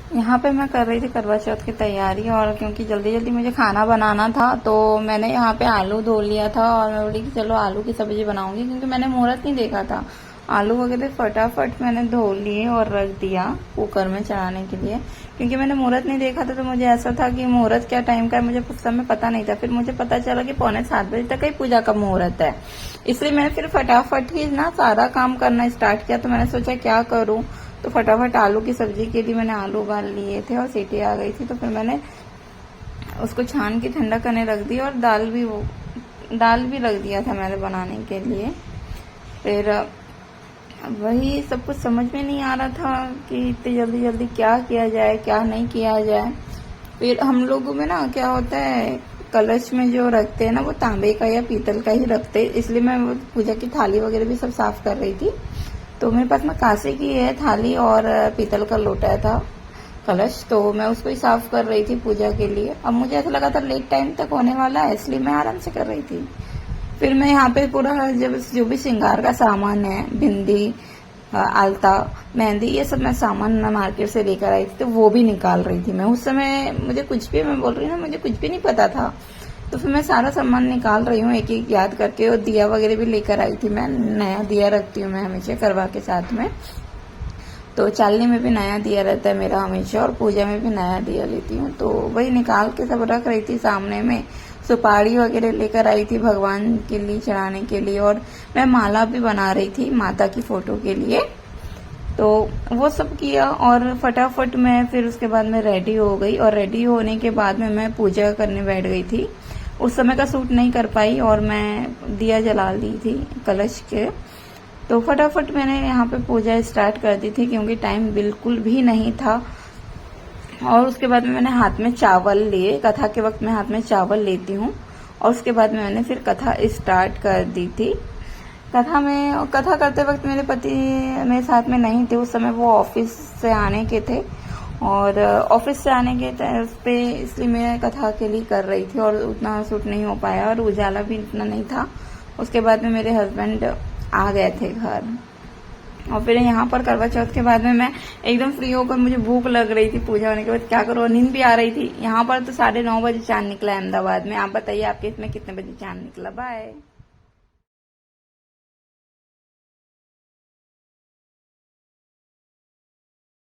यहाँ पे मैं कर रही थी करवा चौथ की तैयारी, और क्योंकि जल्दी जल्दी मुझे खाना बनाना था तो मैंने यहाँ पे आलू धो लिया था और मैं बोली कि चलो आलू की सब्जी बनाऊंगी, क्योंकि मैंने मुहूर्त नहीं देखा था। आलू वगैरह फटाफट मैंने धो लिए और रख दिया कुकर में चढ़ाने के लिए, क्योंकि मैंने मुहूर्त नहीं देखा था। तो मुझे ऐसा था कि मुहूर्त क्या टाइम का है, मुझे उस समय पता नहीं था। फिर मुझे पता चला कि 6:45 तक ही पूजा का मुहूर्त है, इसलिए मैंने फिर फटाफट ही ना सारा काम करना स्टार्ट किया। तो मैंने सोचा क्या करूं, तो फटाफट आलू की सब्जी के लिए मैंने आलू उबाल लिए थे और सीटी आ गई थी। तो फिर मैंने उसको छान के ठंडा करने रख दी, और दाल भी रख दिया था मैंने बनाने के लिए। फिर वही सब कुछ समझ में नहीं आ रहा था कि इतनी जल्दी जल्दी क्या किया जाए क्या नहीं किया जाए। फिर हम लोगों में ना क्या होता है, कलश में जो रखते हैं ना वो तांबे का या पीतल का ही रखते हैं, इसलिए मैं वो पूजा की थाली वगैरह भी सब साफ कर रही थी। तो मेरे पास में कांसे की है थाली और पीतल का लोटा था कलश, तो मैं उसको ही साफ कर रही थी पूजा के लिए। अब मुझे ऐसा लगा था लेट टाइम तक होने वाला है, इसलिए मैं आराम से कर रही थी। फिर मैं यहाँ पे पूरा जब जो भी श्रृंगार का सामान है, बिंदी, आलता, मेहंदी, ये सब मैं सामान मार्केट से लेकर आई थी, तो वो भी निकाल रही थी मैं। उस समय मुझे कुछ भी, मैं बोल रही हूँ ना, मुझे कुछ भी नहीं पता था। तो फिर मैं सारा सामान निकाल रही हूँ एक एक याद करके, और दिया वगैरह भी लेकर आई थी मैं। नया दिया रखती हूँ मैं हमेशा करवा के साथ में, तो चालनी में भी नया दिया रहता है मेरा हमेशा, और पूजा में भी नया दिया लेती हूँ। तो वही निकाल के सब रख रही थी सामने में। सुपारी वगैरह लेकर आई थी भगवान के लिए चढ़ाने के लिए, और मैं माला भी बना रही थी माता की फोटो के लिए। तो वो सब किया, और फटाफट मैं फिर उसके बाद मैं रेडी हो गई, और रेडी होने के बाद में मैं पूजा करने बैठ गई थी। उस समय का शूट नहीं कर पाई, और मैं दिया जला दी थी कलश के। तो फटाफट मैंने यहाँ पे पूजा स्टार्ट कर दी थी, क्योंकि टाइम बिल्कुल भी नहीं था। और उसके बाद में मैंने हाथ में चावल लिए, कथा के वक्त मैं हाथ में चावल लेती हूँ, और उसके बाद में मैंने फिर कथा स्टार्ट कर दी थी। कथा करते वक्त मेरे पति मेरे साथ में नहीं थे उस समय, वो ऑफिस से आने के थे, और ऑफिस से आने के उस पे, इसलिए मैं कथा के लिए कर रही थी, और उतना शूट नहीं हो पाया, और उजाला भी इतना नहीं था। उसके बाद में मेरे हस्बैंड आ गए थे घर, और फिर यहाँ पर करवा चौथ के बाद में मैं एकदम फ्री होकर, मुझे भूख लग रही थी पूजा होने के बाद, क्या करूँ, नींद भी आ रही थी। यहाँ पर तो 9:30 बजे चांद निकला है अहमदाबाद में। आप बताइए आपके इसमें कितने बजे चांद निकला। बाय।